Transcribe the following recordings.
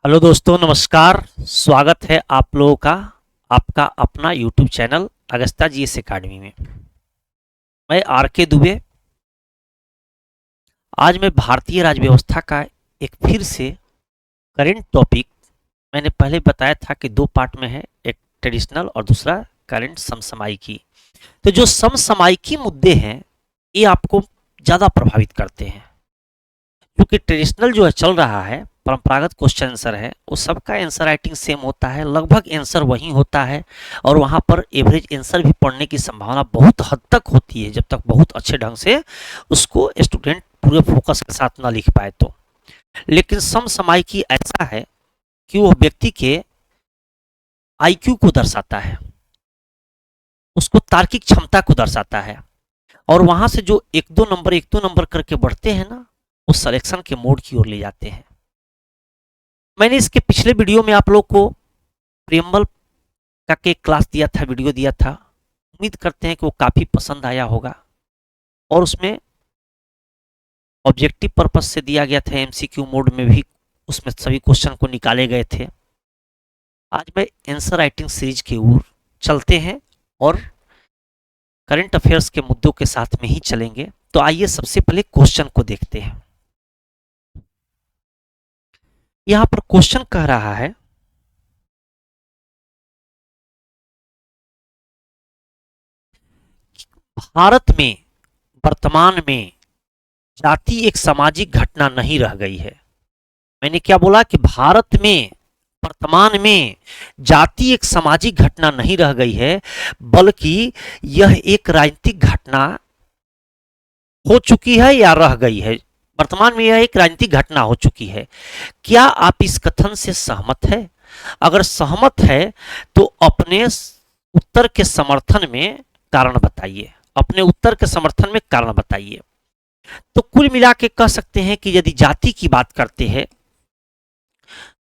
Hello दोस्तों, नमस्कार। स्वागत है आप लोगों का आपका अपना YouTube channel Agasta GS academy में। मैं आर के दुबे। आज मैं भारतीय राज्य व्यवस्था का एक फिर से करेंट टॉपिक, मैंने पहले बताया था कि दो पार्ट में है, एक ट्रेडिशनल और दूसरा करेंट समसामयिकी। तो जो समसामयिकी मुद्दे हैं ये आपको ज़्यादा प्रभावित करते हैं, क्योंकि ट्रेडिशनल जो है चल रहा है, परंपरागत क्वेश्चन आंसर है, वो सबका आंसर राइटिंग सेम होता है, लगभग आंसर वही होता है और वहाँ पर एवरेज आंसर भी पढ़ने की संभावना बहुत हद तक होती है, जब तक बहुत अच्छे ढंग से उसको स्टूडेंट पूरे फोकस के साथ ना लिख पाए तो। लेकिन समसामयिकी ऐसा है कि वो व्यक्ति के आईक्यू को दर्शाता है, उसको तार्किक क्षमता को दर्शाता है, और वहां से जो एक दो नंबर करके बढ़ते हैं ना, वो सिलेक्शन के मोड की ओर ले जाते हैं। मैंने इसके पिछले वीडियो में आप लोग को प्रियम्बल का के क्लास दिया था, वीडियो दिया था। उम्मीद करते हैं कि वो काफ़ी पसंद आया होगा और उसमें ऑब्जेक्टिव पर्पस से दिया गया था, एमसीक्यू मोड में भी उसमें सभी क्वेश्चन को निकाले गए थे। आज मैं आंसर राइटिंग सीरीज की ओर चलते हैं और करंट अफेयर्स के मुद्दों के साथ में ही चलेंगे। तो आइए सबसे पहले क्वेश्चन को देखते हैं। यहां पर क्वेश्चन कह रहा है, भारत में वर्तमान में जाति एक सामाजिक घटना नहीं रह गई है। मैंने क्या बोला कि भारत में वर्तमान में जाति एक सामाजिक घटना नहीं रह गई है, बल्कि यह एक राजनीतिक घटना हो चुकी है या रह गई है। वर्तमान में यह एक राजनीतिक घटना हो चुकी है। क्या आप इस कथन से सहमत है? अगर सहमत है तो अपने उत्तर के समर्थन में कारण बताइए। अपने उत्तर के समर्थन में कारण बताइए। तो कुल मिला के कह सकते हैं कि यदि जाति की बात करते हैं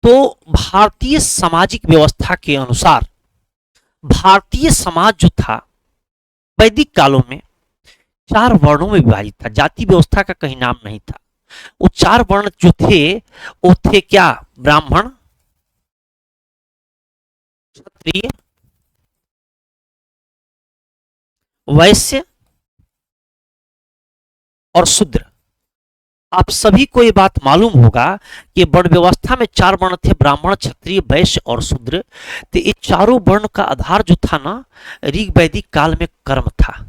तो भारतीय सामाजिक व्यवस्था के अनुसार भारतीय समाज जो था वैदिक कालों में चार वर्णों में विभाजित था। जाति व्यवस्था का कहीं नाम नहीं था। वो चार वर्ण जो थे वो थे क्या? ब्राह्मण, क्षत्रिय, वैश्य और शूद्र। आप सभी को ये बात मालूम होगा कि वर्ण व्यवस्था में चार वर्ण थे, ब्राह्मण, क्षत्रिय, वैश्य और शूद्र। तो ये चारों वर्ण का आधार जो था ना, ऋग वैदिक काल में कर्म था।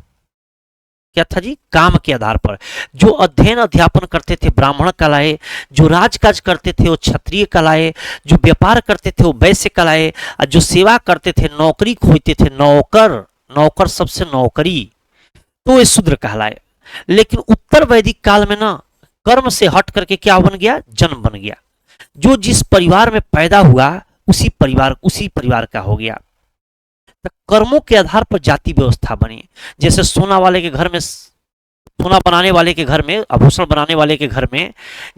क्या था जी? काम के आधार पर। जो अध्ययन अध्यापन करते थे ब्राह्मण कहलाए, जो राजकाज करते थे वो क्षत्रिय कहलाए, जो व्यापार करते थे वो वैश्य कहलाए, और जो सेवा करते थे, नौकरी खोजते थे, नौकर, नौकर सबसे नौकरी, तो ये शूद्र कहलाए। लेकिन उत्तर वैदिक काल में ना कर्म से हट करके क्या बन गया? जन्म बन गया। जो जिस परिवार में पैदा हुआ उसी परिवार का हो गया। तो कर्मों के आधार पर जाति व्यवस्था बनी। जैसे सोना वाले के घर में, सोना बनाने वाले के घर में, आभूषण बनाने वाले के घर में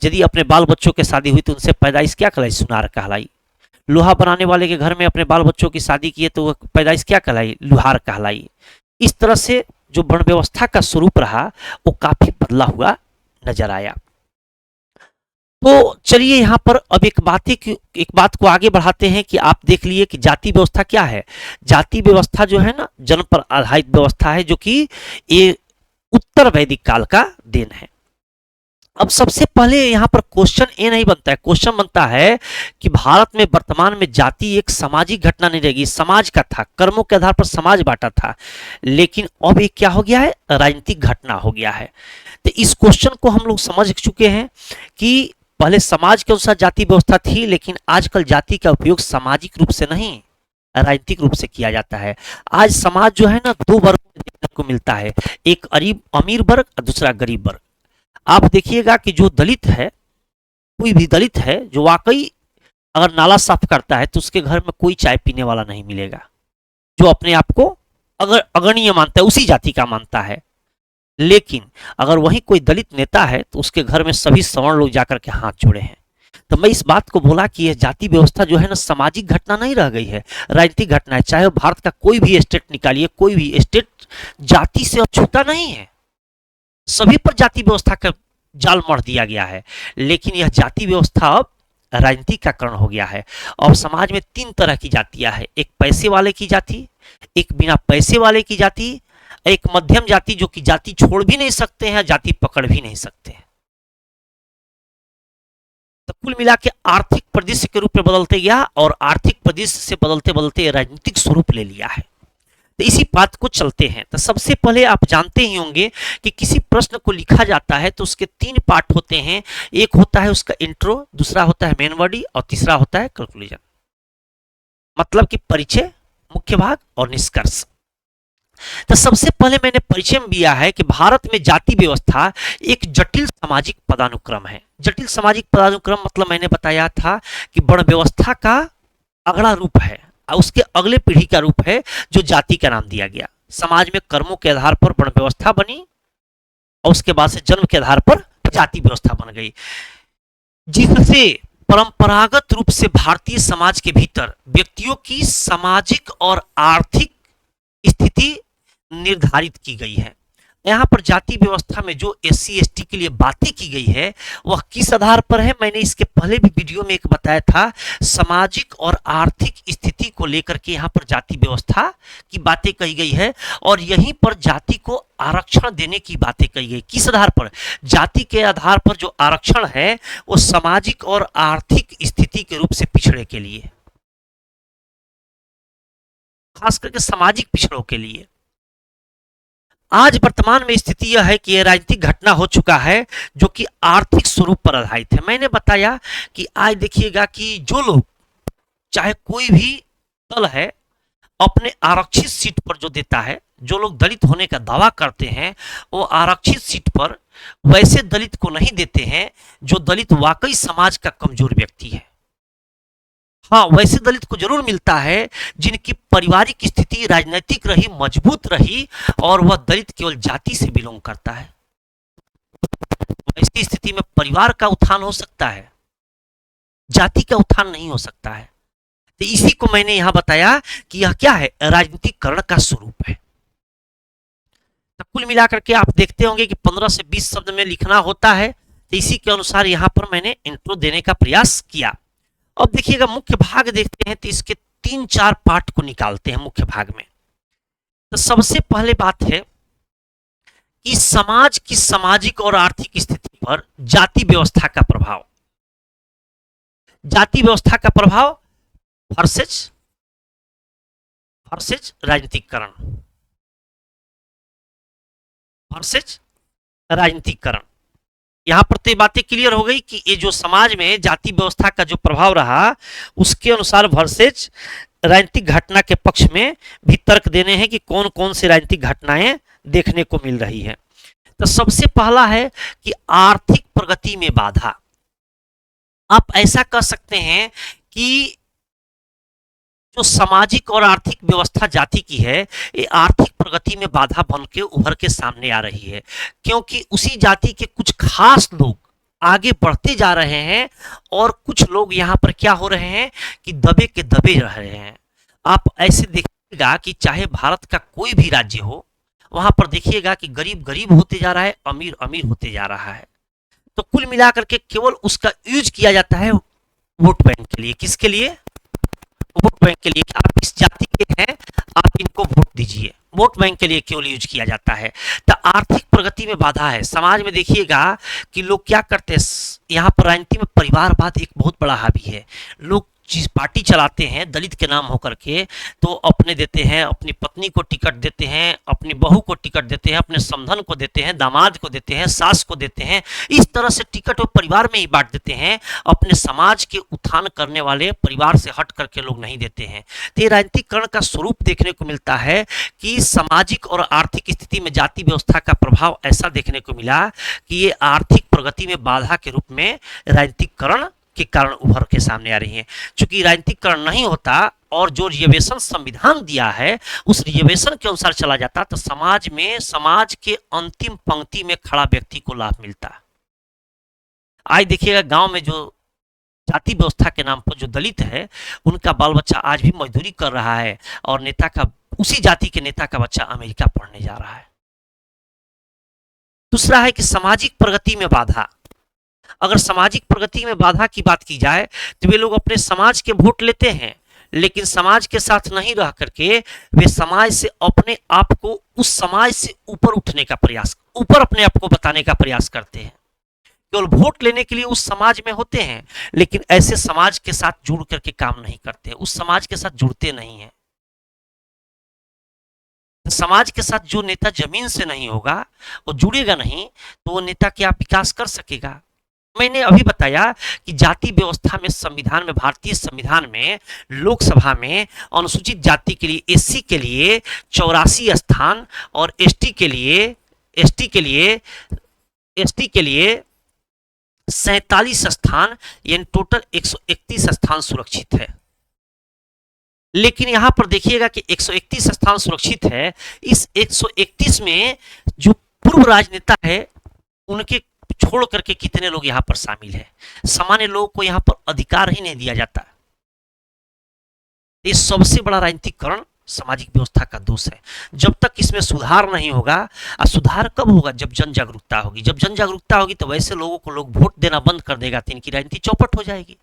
यदि अपने बाल बच्चों की शादी हुई तो उनसे पैदाइश क्या कहलाई? सुनार कहलाई। लोहा बनाने वाले के घर में अपने बाल बच्चों की शादी की तो पैदाइश क्या कहलाई? लुहार कहलाई। इस तरह से जो वर्ण व्यवस्था का स्वरूप रहा वो काफी बदला हुआ नजर आया। तो चलिए यहाँ पर अब एक बात को आगे बढ़ाते हैं कि आप देख लिए कि जाति व्यवस्था क्या है। जाति व्यवस्था जो है ना, जन्म पर आधारित व्यवस्था है, जो कि ये उत्तर वैदिक काल का देन है। अब सबसे पहले यहाँ पर क्वेश्चन ये नहीं बनता है, क्वेश्चन बनता है कि भारत में वर्तमान में जाति एक सामाजिक घटना नहीं रहेगी। समाज का था, कर्मों के आधार पर समाज बांटा था, लेकिन अब ये क्या हो गया है? राजनीतिक घटना हो गया है। तो इस क्वेश्चन को हम लोग समझ चुके हैं कि पहले समाज के अनुसार जाति व्यवस्था थी, लेकिन आजकल जाति का उपयोग सामाजिक रूप से नहीं, राजनीतिक रूप से किया जाता है। आज समाज जो है ना, दो वर्गों में देखने को मिलता है, एक अमीर वर्ग और दूसरा गरीब वर्ग। आप देखिएगा कि जो दलित है, कोई भी दलित है जो वाकई अगर नाला साफ करता है तो उसके घर में कोई चाय पीने वाला नहीं मिलेगा, जो अपने आप को अगर अगणीय मानता है, उसी जाति का मानता है। लेकिन अगर वही कोई दलित नेता है तो उसके घर में सभी सवर्ण लोग जाकर के हाथ जोड़े हैं। तो मैं इस बात को बोला कि यह जाति व्यवस्था जो है ना, सामाजिक घटना नहीं रह गई है, राजनीतिक घटना है। चाहे भारत का कोई भी स्टेट निकालिए, कोई भी स्टेट जाति से अछूता नहीं है, सभी पर जाति व्यवस्था का जाल मढ़ दिया गया है। लेकिन यह जाति व्यवस्था अब राजनीतिकरण हो गया है। और समाज में 3 तरह की जातियां हैं, एक पैसे वाले की जाति, एक बिना पैसे वाले की जाति, एक मध्यम जाति जो कि जाति छोड़ भी नहीं सकते हैं, जाति पकड़ भी नहीं सकते हैं। तो कुल मिला के आर्थिक परिदृश्य के रूप में बदलते गया और आर्थिक परिदृश्य से बदलते बदलते राजनीतिक स्वरूप ले लिया है। तो इसी बात को चलते हैं। तो सबसे पहले आप जानते ही होंगे कि किसी प्रश्न को लिखा जाता है तो उसके 3 पार्ट होते हैं। एक होता है उसका इंट्रो, दूसरा होता है मेन बॉडी और तीसरा होता है कंक्लूजन, मतलब कि परिचय, मुख्य भाग और निष्कर्ष। तो सबसे पहले मैंने परिचय में दिया है कि भारत में जाति व्यवस्था एक जटिल सामाजिक पदानुक्रम है। जटिल सामाजिक पदानुक्रम मतलब मैंने बताया था कि वर्ण व्यवस्था का अगला रूप है, उसके अगले पीढ़ी का रूप है जो जाति का नाम दिया गया। समाज में कर्मों के आधार पर वर्ण व्यवस्था बनी और उसके बाद से जन्म के आधार पर जाति व्यवस्था बन गई, जिससे परंपरागत रूप से भारतीय समाज के भीतर व्यक्तियों की सामाजिक और आर्थिक स्थिति निर्धारित की गई है। यहाँ पर जाति व्यवस्था में जो SC ST के लिए बातें की गई है वह किस आधार पर है, मैंने इसके पहले भी वीडियो में एक बताया था। सामाजिक और आर्थिक स्थिति को लेकर के यहाँ पर जाति व्यवस्था की बातें कही गई है और यहीं पर जाति को आरक्षण देने की बातें कही गई। किस आधार पर? जाति के आधार पर जो आरक्षण है वो सामाजिक और आर्थिक स्थिति के रूप से पिछड़े के लिए, खास करके सामाजिक पिछड़ों के लिए। आज वर्तमान में स्थिति यह है कि यह राजनीतिक घटना हो चुका है जो कि आर्थिक स्वरूप पर आधारित है। मैंने बताया कि आज देखिएगा कि जो लोग, चाहे कोई भी दल है, अपने आरक्षित सीट पर जो देता है, जो लोग दलित होने का दावा करते हैं वो आरक्षित सीट पर वैसे दलित को नहीं देते हैं जो दलित वाकई समाज का कमजोर व्यक्ति है। हाँ, वैसे दलित को जरूर मिलता है जिनकी पारिवारिक स्थिति राजनीतिक रही, मजबूत रही और वह दलित केवल जाति से बिलोंग करता है। ऐसी स्थिति में परिवार का उत्थान हो सकता है, जाति का उत्थान नहीं हो सकता है। तो इसी को मैंने यहां बताया कि यह क्या है, राजनीतिकरण का स्वरूप है। तो कुल मिलाकर के आप देखते होंगे कि 15 से 20 शब्द में लिखना होता है, तो इसी के अनुसार यहां पर मैंने इंट्रो देने का प्रयास किया। अब देखिएगा मुख्य भाग देखते हैं तो इसके 3-4 पार्ट को निकालते हैं मुख्य भाग में। तो सबसे पहले बात है कि समाज की सामाजिक और आर्थिक स्थिति पर जाति व्यवस्था का प्रभाव। जाति व्यवस्था का प्रभाव वर्सेस राजनीतिकरण, वर्सेस राजनीतिकरण। यहां पर तो बातें क्लियर हो गई कि ये जो समाज में जाति व्यवस्था का जो प्रभाव रहा उसके अनुसार वर्सेज राजनीतिक घटना के पक्ष में भी तर्क देने हैं कि कौन कौन सी राजनीतिक घटनाएं देखने को मिल रही है। तो सबसे पहला है कि आर्थिक प्रगति में बाधा। आप ऐसा कह सकते हैं कि जो सामाजिक और आर्थिक व्यवस्था जाति की है ये आर्थिक प्रगति में बाधा बन के उभर के सामने आ रही है, क्योंकि उसी जाति के कुछ खास लोग आगे बढ़ते जा रहे हैं और कुछ लोग यहाँ पर क्या हो रहे हैं कि दबे के दबे रह रहे हैं। आप ऐसे देखिएगा कि चाहे भारत का कोई भी राज्य हो, वहां पर देखिएगा कि गरीब गरीब होते जा रहा है, अमीर अमीर होते जा रहा है। तो कुल मिलाकर के केवल उसका यूज किया जाता है वोट बैंक के लिए। किसके लिए? वोट बैंक के लिए। आप इस जाति के हैं, आप इनको वोट दीजिए, वोट बैंक के लिए केवल यूज किया जाता है। तो आर्थिक प्रगति में बाधा है। समाज में देखिएगा कि लोग क्या करते हैं, यहाँ पर राजनीति में परिवारवाद एक बहुत बड़ा हावी है। लोग जिस पार्टी चलाते हैं दलित के नाम होकर के, तो अपने देते हैं, अपनी पत्नी को टिकट देते हैं, अपनी बहू को टिकट देते हैं, अपने समधन को देते हैं, दामाद को देते हैं, सास को देते हैं। इस तरह से टिकट वो परिवार में ही बांट देते हैं, अपने समाज के उत्थान करने वाले परिवार से हट करके लोग नहीं देते हैं। तो ये राजनीतिकरण का स्वरूप देखने को मिलता है कि सामाजिक और आर्थिक स्थिति में जाति व्यवस्था का प्रभाव ऐसा देखने को मिला कि ये आर्थिक प्रगति में बाधा के रूप में राजनीतिकरण के कारण उभर के सामने आ रही है। चूंकि राजनीतिकरण नहीं होता और जो रिजर्वेशन संविधान दिया है उस रिजर्वेशन के अनुसार चला जाता तो समाज में, समाज के अंतिम पंक्ति में खड़ा व्यक्ति को लाभ मिलता। आज देखिएगा गांव में जो जाति व्यवस्था के नाम पर जो दलित है उनका बाल बच्चा आज भी मजदूरी कर रहा है और नेता का, उसी जाति के नेता का बच्चा अमेरिका पढ़ने जा रहा है। दूसरा है कि सामाजिक प्रगति में बाधा। अगर सामाजिक प्रगति में बाधा की बात की जाए तो वे लोग अपने समाज के वोट लेते हैं, लेकिन समाज के साथ नहीं रह करके वे समाज से अपने आप को, उस समाज से ऊपर उठने का प्रयास, ऊपर अपने आप को बताने का प्रयास करते हैं। केवल वोट लेने के लिए उस समाज में होते हैं, लेकिन ऐसे समाज के साथ जुड़ करके काम नहीं करते, उस समाज के साथ जुड़ते नहीं हैं। समाज के साथ जो नेता जमीन से नहीं होगा, वो जुड़ेगा नहीं, तो वो नेता क्या विकास कर सकेगा? मैंने अभी बताया कि जाति व्यवस्था में, संविधान में, भारतीय संविधान में, लोकसभा में अनुसूचित जाति के लिए, एससी के लिए 84 स्थान और एसटी के लिए 47 स्थान, यानी टोटल 131 स्थान सुरक्षित है। लेकिन यहां पर देखिएगा कि 131 स्थान सुरक्षित है, इस 131 में जो पूर्व राजनेता है उनके छोड़ करके कितने लोग यहां पर शामिल हैं? सामान्य लोगों को यहां पर अधिकार ही नहीं दिया जाता। ये सबसे बड़ा राजनीतिकरण सामाजिक व्यवस्था का दोष है। जब तक इसमें सुधार नहीं होगा, और सुधार कब होगा? जब जन जागरूकता होगी। जब जन जागरूकता होगी तो वैसे लोगों को लोग वोट देना बंद कर देगा, तो इनकी राजनीति चौपट हो जाएगी।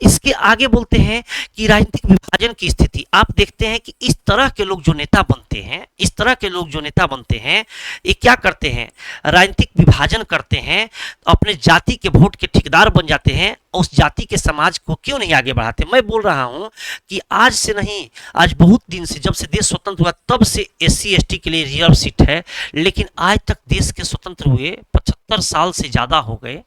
इसके आगे बोलते हैं कि राजनीतिक विभाजन की स्थिति। आप देखते हैं कि इस तरह के लोग जो नेता बनते हैं, ये क्या करते हैं? राजनीतिक विभाजन करते हैं, अपने जाति के वोट के ठेकेदार बन जाते हैं, उस जाति के समाज को क्यों नहीं आगे बढ़ाते? मैं बोल रहा हूं कि आज से नहीं, आज बहुत दिन से, जब से देश स्वतंत्र हुआ तब से एससी एसटी के लिए रिजर्व सीट है, लेकिन आज तक देश के स्वतंत्र हुए 75 साल से ज्यादा हो गए,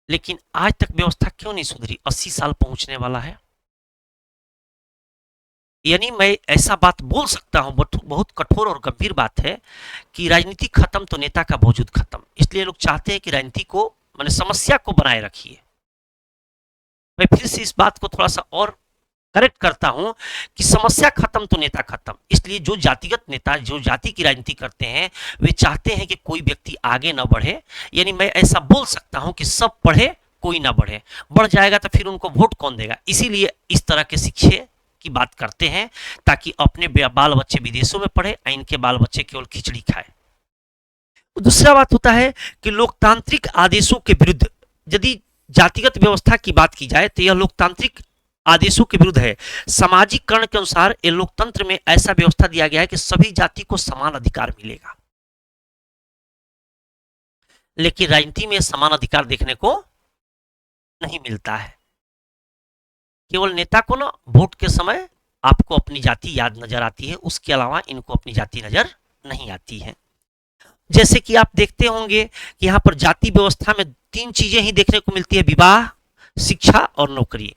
लेकिन आज तक व्यवस्था क्यों नहीं सुधरी? 80 साल पहुंचने वाला है। यानी मैं ऐसा बात बोल सकता हूं, बहुत कठोर और गंभीर बात है कि राजनीति खत्म तो नेता का वजूद खत्म। इसलिए लोग चाहते हैं कि राजनीति को, माने समस्या को बनाए रखिए। मैं फिर से इस बात को थोड़ा सा और करेक्ट करता हूं कि समस्या खत्म तो नेता खत्म। इसलिए जो जातिगत नेता, जो जाति की राजनीति करते हैं, वे चाहते हैं कि कोई व्यक्ति आगे न बढ़े। यानी मैं ऐसा बोल सकता हूं कि सब पढ़े, कोई ना बढ़े। बढ़ जाएगा तो फिर उनको वोट कौन देगा? इसीलिए इस तरह के शिक्षे की बात करते हैं, ताकि अपने बाल बच्चे विदेशों में पढ़े, इनके बाल बच्चे केवल खिचड़ी खाए। दूसरा बात होता है कि लोकतांत्रिक आदेशों के विरुद्ध, यदि जातिगत व्यवस्था की बात की जाए तो यह लोकतांत्रिक आदेशों के विरुद्ध है। सामाजिकरण के अनुसार ये लोकतंत्र में ऐसा व्यवस्था दिया गया है कि सभी जाति को समान अधिकार मिलेगा, लेकिन राजनीति में समान अधिकार देखने को नहीं मिलता है। केवल नेता को ना वोट के समय आपको अपनी जाति याद नजर आती है, उसके अलावा इनको अपनी जाति नजर नहीं आती है। जैसे कि आप देखते होंगे कि यहाँ पर जाति व्यवस्था में 3 चीजें ही देखने को मिलती है: विवाह, शिक्षा और नौकरी।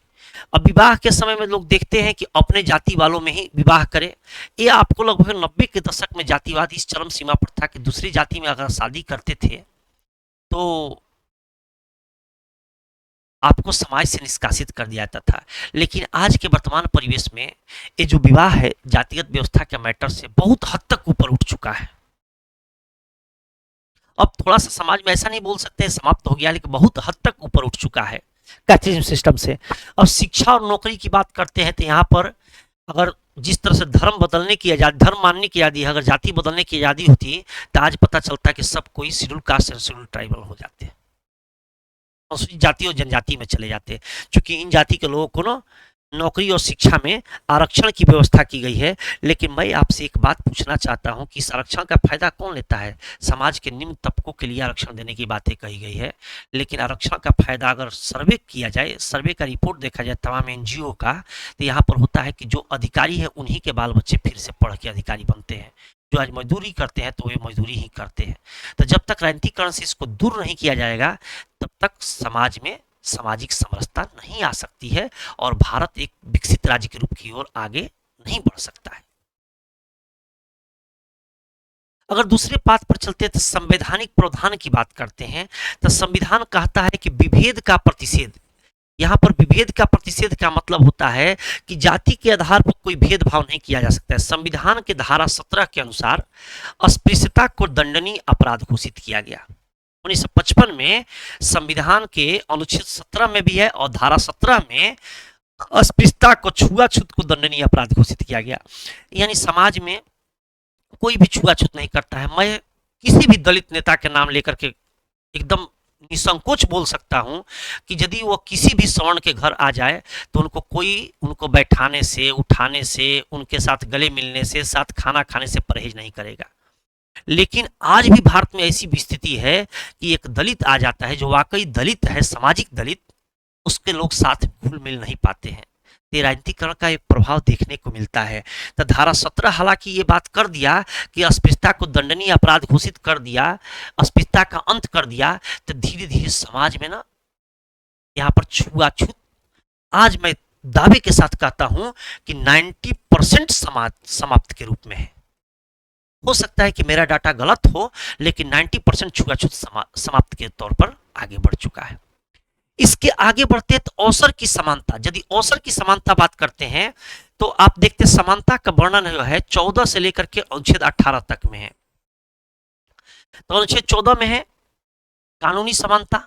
अब विवाह के समय में लोग देखते हैं कि अपने जाति वालों में ही विवाह करें। ये आपको लगभग 90 के दशक में जातिवाद इस चरम सीमा पर था कि दूसरी जाति में अगर शादी करते थे तो आपको समाज से निष्कासित कर दिया जाता था। लेकिन आज के वर्तमान परिवेश में ये जो विवाह है, जातिगत व्यवस्था के मैटर से बहुत हद तक ऊपर उठ चुका है। अब थोड़ा सा समाज में ऐसा नहीं बोल सकते समाप्त हो गया, लेकिन बहुत हद तक ऊपर उठ चुका है कैस्टिज्म सिस्टम से। अब शिक्षा और नौकरी की बात करते हैं तो यहाँ पर अगर जिस तरह से धर्म बदलने की आजादी, धर्म मानने की आजादी, अगर जाति बदलने की आजादी होती तो आज पता चलता कि सब कोई शेड्यूल कास्ट और शेड्यूल ट्राइबल हो जाते हैं, अनुसूचित जाति और जनजाति में चले जाते हैं। क्योंकि इन जाति के लोगों को ना नौकरी और शिक्षा में आरक्षण की व्यवस्था की गई है। लेकिन मैं आपसे एक बात पूछना चाहता हूं कि इस आरक्षण का फायदा कौन लेता है? समाज के निम्न तबकों के लिए आरक्षण देने की बातें कही गई है, लेकिन आरक्षण का फायदा अगर सर्वे किया जाए, सर्वे का रिपोर्ट देखा जाए तमाम एनजीओ का, तो यहाँ पर होता है कि जो अधिकारी है उन्हीं के बाल बच्चे फिर से पढ़ के अधिकारी बनते हैं। जो आज मजदूरी करते हैं तो वे मजदूरी ही करते हैं। तो जब तक राजनीतिकरण से इसको दूर नहीं किया जाएगा, तब तक समाज में सामाजिक समरसता नहीं आ सकती है और भारत एक विकसित राज्य के रूप की ओर आगे नहीं बढ़ सकता है। अगर दूसरे पाठ पर चलते हैं तो संवैधानिक प्रावधान की बात करते हैं, तो संविधान कहता है कि विभेद का प्रतिषेध। यहाँ पर विभेद का प्रतिषेध का मतलब होता है कि जाति के आधार पर कोई भेदभाव नहीं किया जा सकता है। संविधान के धारा 17 के अनुसार अस्पृश्यता को दंडनीय अपराध घोषित किया गया। 1955 में संविधान के अनुच्छेद 17 में भी है और धारा 17 में अस्पृश्यता को, छुआछूत को दंडनीय अपराध घोषित किया गया। यानी समाज में कोई भी छुआछूत नहीं करता है। मैं किसी भी दलित नेता के नाम लेकर के एकदम निसंकोच बोल सकता हूं कि यदि वो किसी भी सवर्ण के घर आ जाए तो उनको बैठाने से, उठाने से, उनके साथ गले मिलने से, साथ खाना खाने से परहेज नहीं करेगा। लेकिन आज भी भारत में ऐसी भी स्थिति है कि एक दलित आ जाता है जो वाकई दलित है, सामाजिक दलित, उसके लोग साथ घुल मिल नहीं पाते हैं। ये राजनीतिकरण का एक प्रभाव देखने को मिलता है। तो धारा 17 हालांकि ये बात कर दिया कि अस्पृश्यता को दंडनीय अपराध घोषित कर दिया, अस्पृश्यता का अंत कर दिया, तो धीरे धीरे समाज में ना यहाँ पर छुआछूत, आज मैं दावे के साथ कहता हूं कि 90% समाज समाप्त के रूप में है। हो सकता है कि मेरा डाटा गलत हो, लेकिन 90% छुआछूत समाप्त के तौर पर आगे बढ़ चुका है। इसके आगे बढ़ते तो अवसर की समानता, यदि अवसर की समानता बात करते हैं तो आप देखते समानता का वर्णन जो है 14 से लेकर के अनुच्छेद 18 तक में है। तो अनुच्छेद 14 में है कानूनी समानता,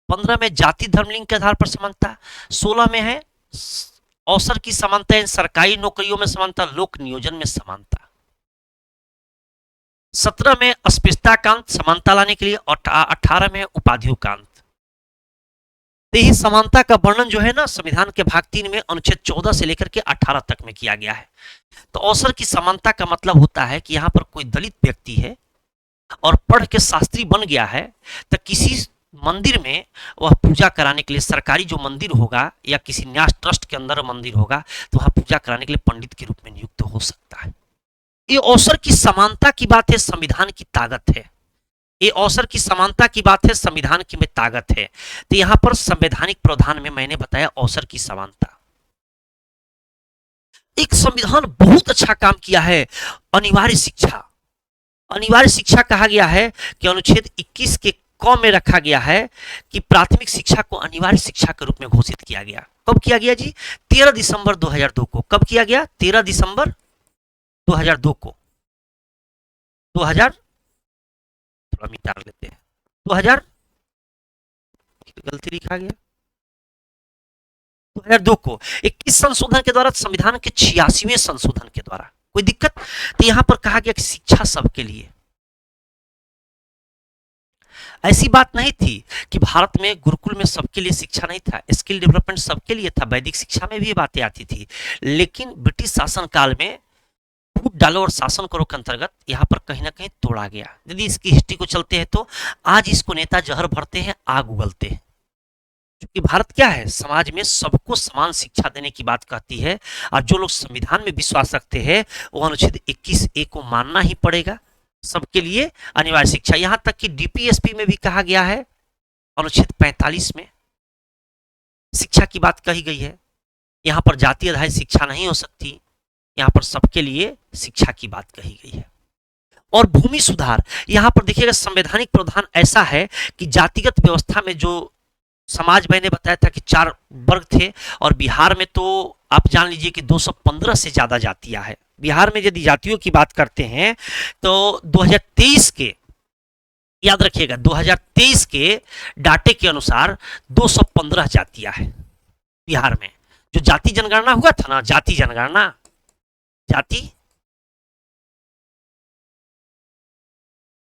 15 में जाति धर्म लिंग के आधार पर समानता, 16 में है अवसर की समानता, सरकारी नौकरियों में समानता, लोक नियोजन में समानता, 17 में अस्पृश्यता का अंत समानता लाने के लिए, और 18 में उपाधियों का अंत। तो यही समानता का वर्णन जो है ना संविधान के भाग 3 में अनुच्छेद 14 से लेकर के 18 तक में किया गया है। तो अवसर की समानता का मतलब होता है कि यहां पर कोई दलित व्यक्ति है और पढ़ के शास्त्री बन गया है, तो किसी मंदिर में वह पूजा कराने के लिए, सरकारी जो मंदिर होगा या किसी न्यास ट्रस्ट के अंदर मंदिर होगा, तो वहां पूजा कराने के लिए पंडित के रूप में नियुक्त हो सकता है। ये अवसर की समानता की बात है, संविधान की ताकत है। ये अवसर की समानता की बात है, संविधान की में ताकत है। तो यहां पर संवैधानिक प्रावधान में मैंने बताया अवसर की समानता। एक संविधान बहुत अच्छा काम किया है, अनिवार्य शिक्षा। अनिवार्य शिक्षा कहा गया है कि अनुच्छेद 21 के क में रखा गया है कि प्राथमिक शिक्षा को अनिवार्य शिक्षा के रूप में घोषित किया गया। कब किया गया जी? 13 दिसंबर 2002 को। कब किया गया? 13 दिसंबर 2002 को। 2000 थोड़ा मिटा लेते हैं, 2000 गलती लिखा गया, 2002 को 21 संशोधन के द्वारा, संविधान के 86वें संशोधन के द्वारा। कोई दिक्कत? तो यहां पर कहा गया कि शिक्षा सबके लिए। ऐसी बात नहीं थी कि भारत में गुरुकुल में सबके लिए शिक्षा नहीं था, स्किल डेवलपमेंट सबके लिए था, वैदिक शिक्षा में भी ये बातें आती थी। लेकिन ब्रिटिश शासन काल में फूट डालो और शासन करो के अंतर्गत यहाँ पर कहीं ना कहीं तोड़ा गया। यदि इसकी हिस्ट्री को चलते हैं तो आज इसको नेता जहर भरते हैं, आग उगलते हैं, क्योंकि भारत क्या है, समाज में सबको समान शिक्षा देने की बात कहती है। और जो लोग संविधान में विश्वास रखते हैं वो अनुच्छेद 21A को मानना ही पड़ेगा, सबके लिए अनिवार्य शिक्षा। यहां तक कि डीपीएसपी में भी कहा गया है, अनुच्छेद 45 में शिक्षा की बात कही गई है। यहां पर जाति आधारित शिक्षा नहीं हो सकती, यहां पर सबके लिए शिक्षा की बात कही गई है। और भूमि सुधार, यहां पर देखिएगा संवैधानिक प्रावधान ऐसा है कि जातिगत व्यवस्था में जो समाज, मैंने बताया था कि 4 वर्ग थे, और बिहार में तो आप जान लीजिए कि 215 से ज्यादा जातियां हैं। बिहार में यदि जातियों की बात करते हैं तो 2023 के, याद रखिएगा 2023 के डाटे के अनुसार 215 जातियां हैं बिहार में। जो जाति जनगणना हुआ था ना, जाति जनगणना, जाति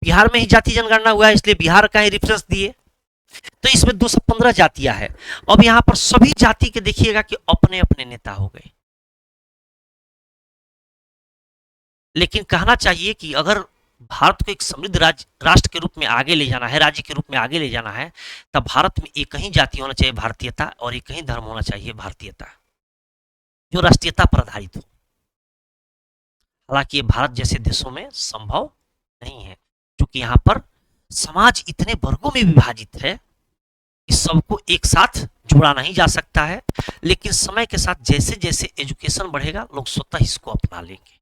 बिहार में ही जाति जनगणना हुआ है, इसलिए बिहार का ही रेफरेंस दिए। तो इसमें 215 जातियां हैं। अब यहां पर सभी जाति के देखिएगा कि अपने अपने नेता हो गए। लेकिन कहना चाहिए कि अगर भारत को एक समृद्ध राष्ट्र के रूप में आगे ले जाना है, राज्य के रूप में आगे ले जाना है, तब भारत में एक ही जाति होना चाहिए भारतीयता, और एक ही धर्म होना चाहिए भारतीयता, जो राष्ट्रीयता पर आधारित हो। हालांकि ये भारत जैसे देशों में संभव नहीं है, क्योंकि यहाँ पर समाज इतने वर्गों में विभाजित है कि सबको एक साथ जोड़ा नहीं जा सकता है। लेकिन समय के साथ जैसे जैसे एजुकेशन बढ़ेगा, लोग स्वतः इसको अपना लेंगे।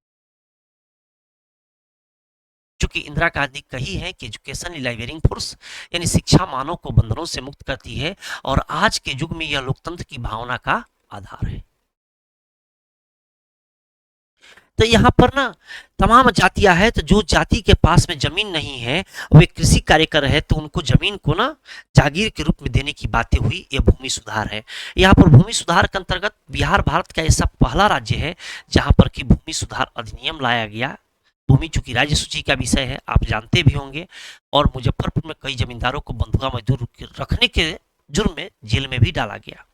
चूंकि इंदिरा गांधी कही है कि एजुकेशन इज लिबरेटिंग फोर्स, यानी शिक्षा मानव को बंधनों से मुक्त करती है, और आज के युग में यह लोकतंत्र की भावना का आधार है। तो यहाँ पर ना तमाम जातियां हैं, तो जो जाति के पास में जमीन नहीं है, वे कृषि कार्य कर रहे हैं, तो उनको जमीन को ना जागीर के रूप में देने की बातें हुई। ये भूमि सुधार है। यहाँ पर भूमि सुधार के अंतर्गत बिहार भारत का ऐसा पहला राज्य है जहां पर कि भूमि सुधार अधिनियम लाया गया, भूमि चूंकि राज्य सूची का विषय है, आप जानते भी होंगे, और मुजफ्फरपुर में कई जमींदारों को बंधुआ मजदूर रखने के जुर्म में जेल में भी डाला गया।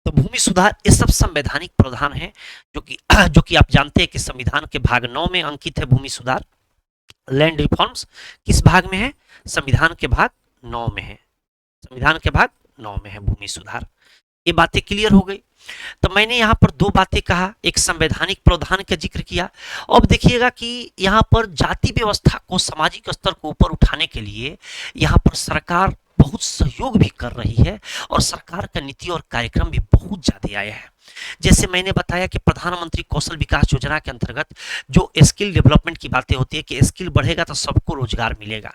तो भूमि सुधार ये सब संवैधानिक प्रावधान है जो कि आप जानते हैं कि संविधान के भाग 9 में अंकित है भूमि सुधार। लैंड रिफॉर्म्स किस भाग में है? संविधान के भाग 9 में है। संविधान के भाग 9 में है भूमि सुधार। ये बातें क्लियर हो गई। तो मैंने यहाँ पर दो बातें कहा, एक संवैधानिक प्रावधान का जिक्र किया। अब देखिएगा कि यहाँ पर जाति व्यवस्था को सामाजिक स्तर को ऊपर उठाने के लिए यहाँ पर सरकार बहुत सहयोग भी कर रही है और सरकार का नीति और कार्यक्रम भी बहुत ज्यादा आया है। जैसे मैंने बताया कि प्रधानमंत्री कौशल विकास योजना के अंतर्गत जो स्किल डेवलपमेंट की बातें होती है कि स्किल बढ़ेगा तो सबको रोजगार मिलेगा,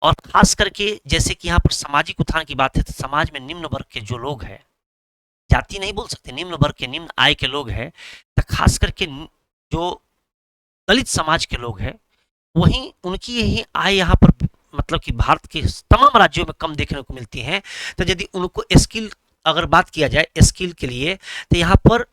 और खास करके जैसे कि यहाँ पर सामाजिक उत्थान की बात है तो समाज में निम्न वर्ग के जो लोग हैं, जाति नहीं बोल सकते, निम्न वर्ग के निम्न आय के लोग हैं, तो खास करके जो दलित समाज के लोग हैं वहीं उनकी यही आय यहाँ पर मतलब कि भारत के तमाम राज्यों में कम देखने को मिलती है। तो यदि उनको स्किल अगर बात किया जाए स्किल के लिए, तो यहाँ पर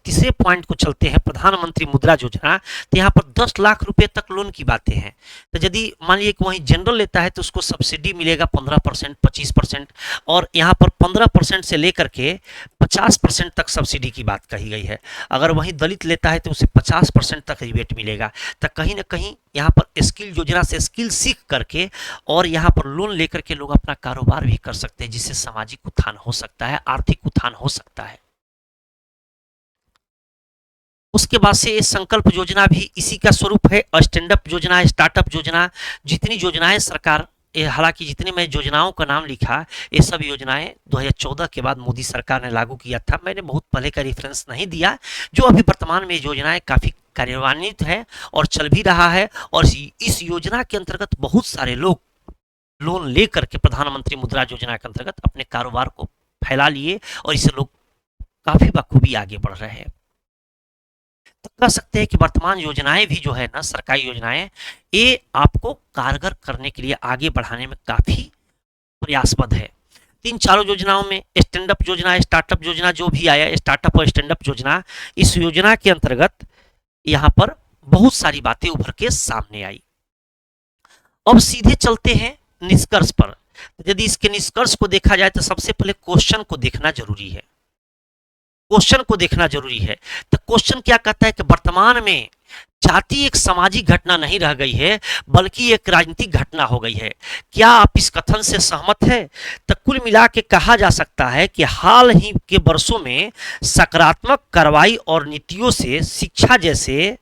तीसरे पॉइंट को चलते हैं प्रधानमंत्री मुद्रा योजना। तो यहाँ पर 10 लाख रुपए तक लोन की बातें हैं। तो यदि मान लीजिए कि वहीं जनरल लेता है तो उसको सब्सिडी मिलेगा 15%, 25%, और यहाँ पर 15% से लेकर के 50% तक सब्सिडी की बात कही गई है। अगर वहीं दलित लेता है तो उसे 50% तक रिबेट मिलेगा। तो कहीं ना कहीं यहाँ पर स्किल योजना से स्किल सीख करके और यहाँ पर लोन लेकर के लोग अपना कारोबार भी कर सकते हैं, जिससे सामाजिक उत्थान हो सकता है, आर्थिक उत्थान हो सकता है। उसके बाद से ये संकल्प योजना भी इसी का स्वरूप है। स्टैंड अप योजना, स्टार्टअप योजना, जितनी योजनाएं सरकार, हालांकि जितनी मैं योजनाओं का नाम लिखा ये सब योजनाएं 2014 के बाद मोदी सरकार ने लागू किया था। मैंने बहुत पहले का रेफरेंस नहीं दिया। जो अभी वर्तमान में योजनाएं काफी कार्यान्वित है और चल भी रहा है, और इस योजना के अंतर्गत बहुत सारे लोग लोन लेकर के प्रधानमंत्री मुद्रा योजना के अंतर्गत अपने कारोबार को फैला लिए और इससे लोग काफी बखूबी आगे बढ़ रहे हैं। तो कह सकते हैं कि वर्तमान योजनाएं भी जो है ना, सरकारी योजनाएं, ये आपको कारगर करने के लिए आगे बढ़ाने में काफी प्रयासबद्ध है। तीन चारों योजनाओं में स्टैंड अप योजना, स्टार्टअप योजना जो भी आया, स्टार्टअप और स्टैंड अप योजना, इस योजना के अंतर्गत यहाँ पर बहुत सारी बातें उभर के सामने आई। अब सीधे चलते हैं निष्कर्ष पर। यदि इसके निष्कर्ष को देखा जाए तो सबसे पहले क्वेश्चन को देखना जरूरी है। क्वेश्चन को देखना जरूरी है। तो क्वेश्चन क्या कहता है कि वर्तमान में जाति एक सामाजिक घटना नहीं रह गई है बल्कि एक राजनीतिक घटना हो गई है। क्या आप इस कथन से सहमत है? तो कुल मिला के कहा जा सकता है कि हाल ही के वर्षों में सकारात्मक कार्रवाई और नीतियों से, शिक्षा जैसे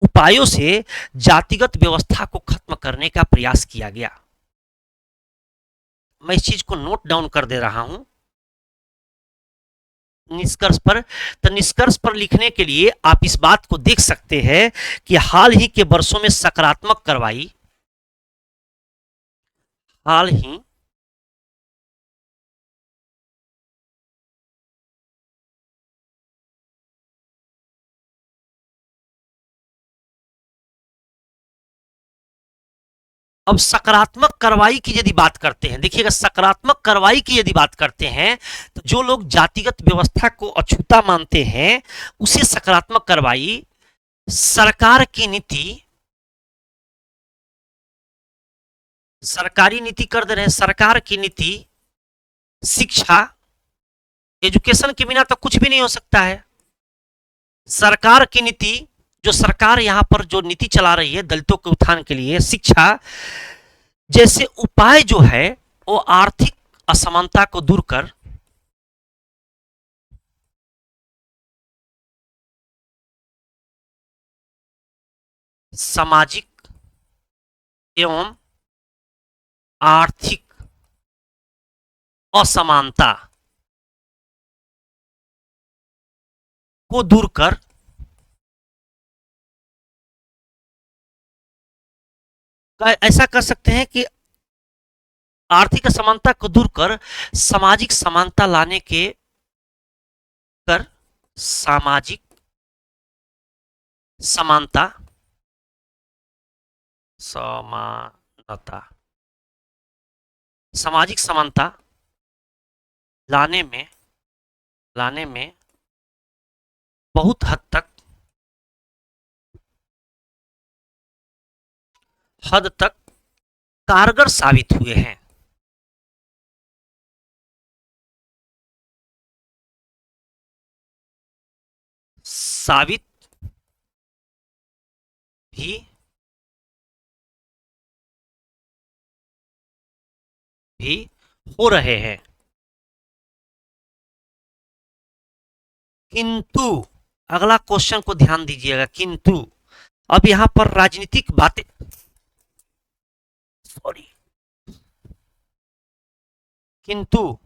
उपायों से जातिगत व्यवस्था को खत्म करने का प्रयास किया गया। मैं इस चीज को नोट डाउन कर दे रहा हूं निष्कर्ष पर। तो निष्कर्ष पर लिखने के लिए आप इस बात को देख सकते हैं कि हाल ही के वर्षों में सकारात्मक कार्रवाई, हाल ही अब सकारात्मक कार्रवाई की यदि बात करते हैं, देखिएगा सकारात्मक कार्रवाई की यदि बात करते हैं तो जो लोग जातिगत व्यवस्था को अछूता मानते हैं उसे सकारात्मक कार्रवाई सरकार की नीति, सरकारी नीति कर दे रहे हैं। सरकार की नीति, शिक्षा, एजुकेशन के बिना तो कुछ भी नहीं हो सकता है। सरकार की नीति, जो सरकार यहां पर जो नीति चला रही है दलितों के उत्थान के लिए, शिक्षा जैसे उपाय जो है वो आर्थिक असमानता को दूर कर सामाजिक एवं आर्थिक असमानता को दूर कर ऐसा कर सकते हैं कि आर्थिक असमानता को दूर कर सामाजिक समानता लाने के कर सामाजिक समानता, समानता, सामाजिक समानता लाने में बहुत हद तक हद तक कारगर साबित हुए हैं। साबित भी भी हो रहे हैं। किंतु अगला क्वेश्चन को ध्यान दीजिएगा, किंतु अब यहां पर राजनीतिक बातें, सॉरी, किंतु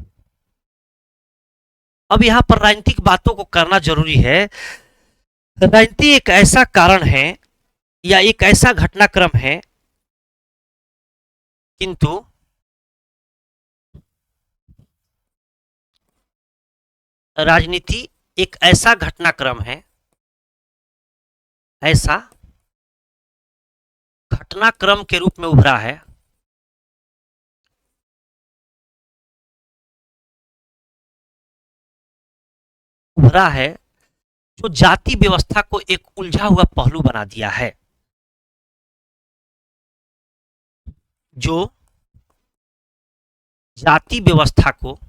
अब यहां पर राजनीतिक बातों को करना जरूरी है। राजनीति एक ऐसा कारण है या एक ऐसा घटनाक्रम है, किंतु राजनीति एक ऐसा घटनाक्रम है, ऐसा घटनाक्रम के रूप में उभरा है जो जाति व्यवस्था को एक उलझा हुआ पहलू बना दिया है, जो जाति व्यवस्था को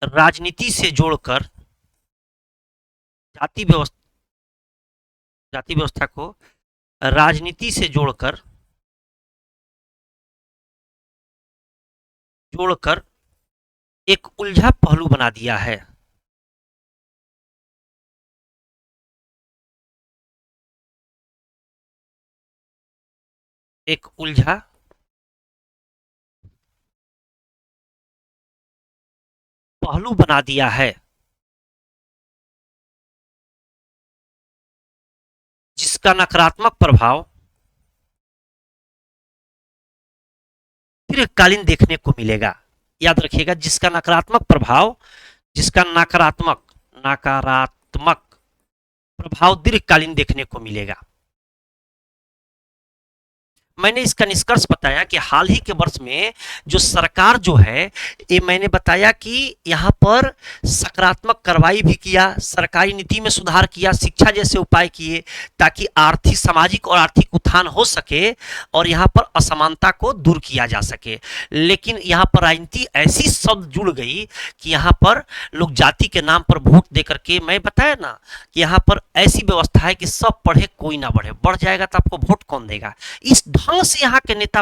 राजनीति से जोड़कर जाति व्यवस्था जाति व्यवस्था को राजनीति से जोड़कर एक उलझा पहलू बना दिया है। एक उलझा पहलू बना दिया है, जिसका नकारात्मक प्रभाव दीर्घकालीन देखने को मिलेगा। याद रखिएगा, जिसका नकारात्मक नकारात्मक प्रभाव दीर्घकालीन देखने को मिलेगा। मैंने इसका निष्कर्ष बताया कि हाल ही के वर्ष में जो सरकार जो है, ये मैंने बताया कि यहाँ पर सकारात्मक कार्रवाई भी किया, सरकारी नीति में सुधार किया, शिक्षा जैसे उपाय किए ताकि आर्थिक, सामाजिक और आर्थिक उत्थान हो सके और यहाँ पर असमानता को दूर किया जा सके। लेकिन यहाँ पर राजनीति ऐसी शब्द जुड़ गई कि यहाँ पर लोग जाति के नाम पर वोट दे करके, मैं बताया ना कि यहाँ पर ऐसी व्यवस्था है कि सब पढ़े कोई ना बढ़े, बढ़ जाएगा तो आपको वोट कौन देगा। इस ढंग से यहाँ के नेता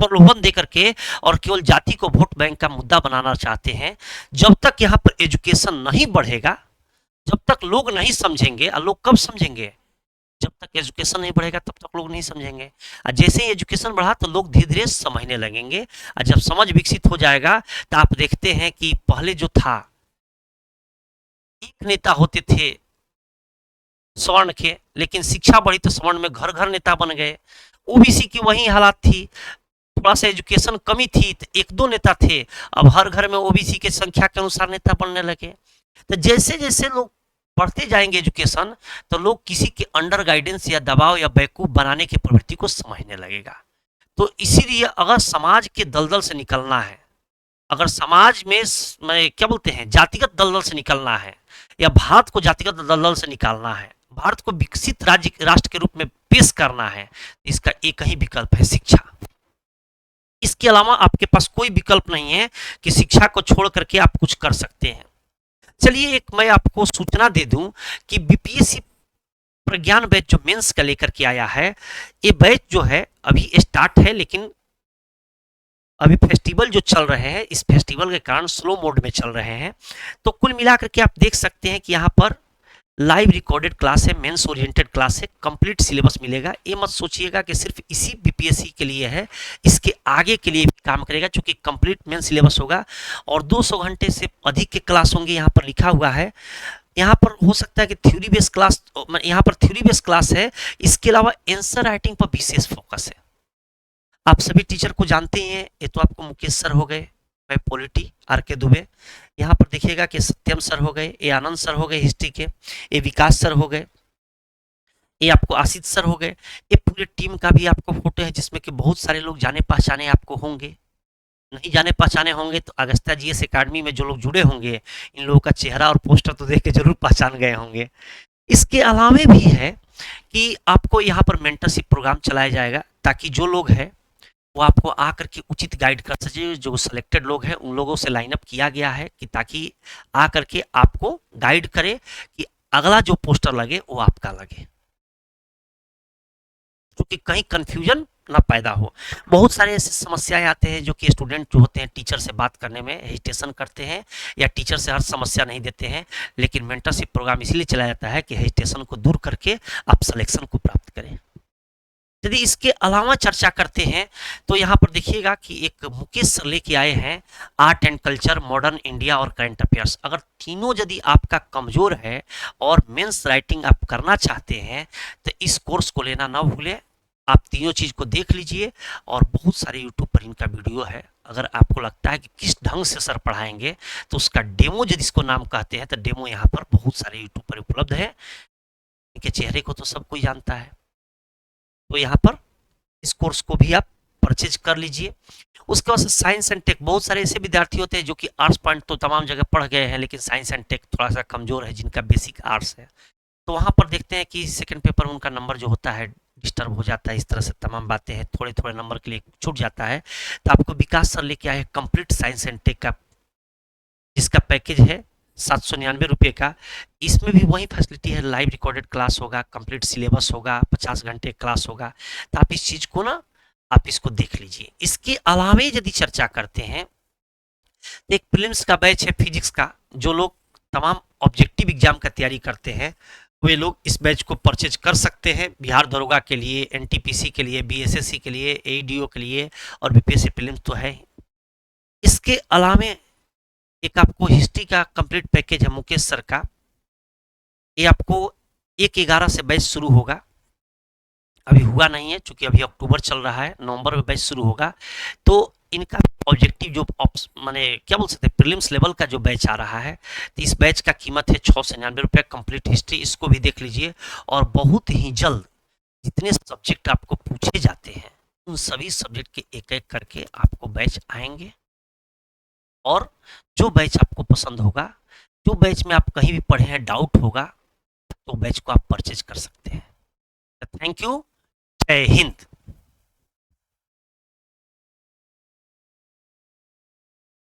प्रलोभन देकर के और केवल जाति को वोट बैंक का मुद्दा बनाना चाहते हैं। जब तक यहाँ पर एजुकेशन नहीं बढ़ेगा, जब तक लोग नहीं समझेंगे, और लोग कब समझेंगे, जब तक एजुकेशन नहीं बढ़ेगा तब तक लोग नहीं समझेंगे। और जैसे ही एजुकेशन बढ़ा तो लोग धीरे धीरे समझने लगेंगे, और जब समझ विकसित हो जाएगा तो आप देखते हैं कि पहले जो था, एक नेता होते थे स्वर्ण के, लेकिन शिक्षा बढ़ी तो स्वर्ण में घर घर नेता बन गए। ओबीसी की वही हालात थी, थोड़ा सा एजुकेशन कमी थी तो एक दो नेता थे, अब हर घर में ओबीसी के संख्या के अनुसार नेता बनने लगे। तो जैसे जैसे लोग पढ़ते जाएंगे एजुकेशन, तो लोग किसी के अंडर गाइडेंस या दबाव या बेवकूफ बनाने की प्रवृत्ति को समझने लगेगा। तो इसीलिए अगर समाज के दलदल से निकलना है, अगर समाज में मैं क्या बोलते हैं, जातिगत दलदल से निकलना है, या भारत को जातिगत दलदल से निकालना है, भारत को विकसित राज्य राष्ट्र के रूप में पेश करना है, इसका एक ही विकल्प है, शिक्षा। इसके अलावा आपके पास कोई विकल्प नहीं है कि शिक्षा को छोड़ करके आप कुछ कर सकते हैं। चलिए एक मैं आपको सूचना दे दूं कि बीपीएससी प्रज्ञान बैच जो मेंस का लेकर के आया है, ये बैच जो है अभी स्टार्ट है, लेकिन अभी फेस्टिवल जो चल रहे हैं, इस फेस्टिवल के कारण स्लो मोड में चल रहे हैं। तो कुल मिलाकर के आप देख सकते हैं कि यहाँ पर लाइव रिकॉर्डेड क्लास है, मेंस ओरिएंटेड क्लास है, कंप्लीट सिलेबस मिलेगा। ये मत सोचिएगा कि सिर्फ इसी बीपीएससी के लिए है, इसके आगे के लिए भी काम करेगा, क्योंकि कंप्लीट मेन सिलेबस होगा और 200 घंटे से अधिक के क्लास होंगे, यहाँ पर लिखा हुआ है। यहाँ पर हो सकता है कि थ्योरी बेस्ड क्लास, यहाँ पर थ्योरी बेस्ड क्लास है, इसके अलावा आंसर राइटिंग पर विशेष फोकस है। आप सभी टीचर को जानते हैं, ये तो आपको मुकेश सर हो गए, मैं पॉलिटी आर के दुबे, यहाँ पर देखिएगा कि सत्यम सर हो गए, ये आनंद सर हो गए हिस्ट्री के, ये विकास सर हो गए, ये आपको आशीष सर हो गए। ये पूरे टीम का भी आपको फोटो है, जिसमें कि बहुत सारे लोग जाने पहचाने आपको होंगे। नहीं जाने पहचाने होंगे तो अगस्त्या जीएस एकेडमी में जो लोग जुड़े होंगे, इन लोगों का चेहरा और पोस्टर तो देख के जरूर पहचान गए होंगे। इसके अलावे भी है कि आपको यहाँ पर मेंटरशिप प्रोग्राम चलाया जाएगा, ताकि जो लोग हैं वो आपको आकर के उचित गाइड कर सके। जो सिलेक्टेड लोग हैं उन लोगों से लाइन अप किया गया है कि ताकि आकर के आपको गाइड करे कि अगला जो पोस्टर लगे वो आपका लगे, क्योंकि कहीं कंफ्यूजन ना पैदा हो। बहुत सारे ऐसे समस्याएं आते हैं जो कि स्टूडेंट जो होते हैं टीचर से बात करने में हेजिटेशन करते हैं, या टीचर से हर समस्या नहीं देते हैं। लेकिन मेंटरशिप प्रोग्राम इसलिए चलाया जाता है कि हेजिटेशन को दूर करके आप सिलेक्शन को प्राप्त करें। यदि इसके अलावा चर्चा करते हैं तो यहाँ पर देखिएगा कि एक मुकेश सर लेके आए हैं art and culture, modern India और करंट अफेयर्स। अगर तीनों यदि आपका कमजोर है और मेंस राइटिंग आप करना चाहते हैं तो इस कोर्स को लेना ना भूलें। आप तीनों चीज को देख लीजिए, और बहुत सारे यूट्यूब पर इनका वीडियो है। अगर आपको लगता है कि किस ढंग से सर पढ़ाएंगे तो उसका डेमो यदि इसको नाम कहते हैं तो डेमो यहाँ पर बहुत सारे यूट्यूब पर उपलब्ध है। इनके चेहरे को तो सब कोई जानता है, तो यहाँ पर इस कोर्स को भी आप परचेज कर लीजिए। उसके बाद साइंस एंड टेक, बहुत सारे ऐसे विद्यार्थी होते हैं जो कि आर्ट्स पॉइंट तो तमाम जगह पढ़ गए हैं, लेकिन साइंस एंड टेक थोड़ा सा कमजोर है, जिनका बेसिक आर्ट्स है। तो वहाँ पर देखते हैं कि सेकंड पेपर में उनका नंबर जो होता है डिस्टर्ब हो जाता है, इस तरह से तमाम बातें हैं, थोड़े थोड़े नंबर के लिए छूट जाता है। तो आपको विकास सर लेके आए कंप्लीट साइंस एंड टेक का, जिसका पैकेज है 799 का। इसमें भी वही फैसिलिटी है, लाइव रिकॉर्डेड क्लास होगा, कंप्लीट सिलेबस होगा, 50 घंटे क्लास होगा। तो आप इस चीज को ना आप इसको देख लीजिए। इसके अलावे यदि चर्चा करते हैं तो एक प्रीलिम्स का बैच है फिजिक्स का। जो लोग तमाम ऑब्जेक्टिव एग्जाम का तैयारी करते हैं वे लोग इस बैच को परचेज कर सकते हैं। बिहार दरोगा के लिए, एनटीपीसी के लिए, बीएसएससी के लिए, एईडीओ के लिए, और बीपीएससी प्रीलिम्स तो है। इसके अलावे एक आपको हिस्ट्री का कंप्लीट पैकेज है मुकेश सर का। ये आपको 1/11 से बैच शुरू होगा, अभी हुआ नहीं है क्योंकि अभी अक्टूबर चल रहा है, नवंबर में बैच शुरू होगा। तो इनका ऑब्जेक्टिव जो माने क्या बोल सकते हैं प्रीलिम्स लेवल का जो बैच आ रहा है, तो इस बैच का कीमत है 699 रुपये कंप्लीट हिस्ट्री। इसको भी देख लीजिए, और बहुत ही जल्द जितने सब्जेक्ट आपको पूछे जाते हैं उन सभी सब्जेक्ट के एक एक करके आपको बैच आएंगे। और जो बैच आपको पसंद होगा, जो बैच में आप कहीं भी पढ़े हैं डाउट होगा, तो बैच को आप परचेज कर सकते हैं। थैंक यू, जय हिंद।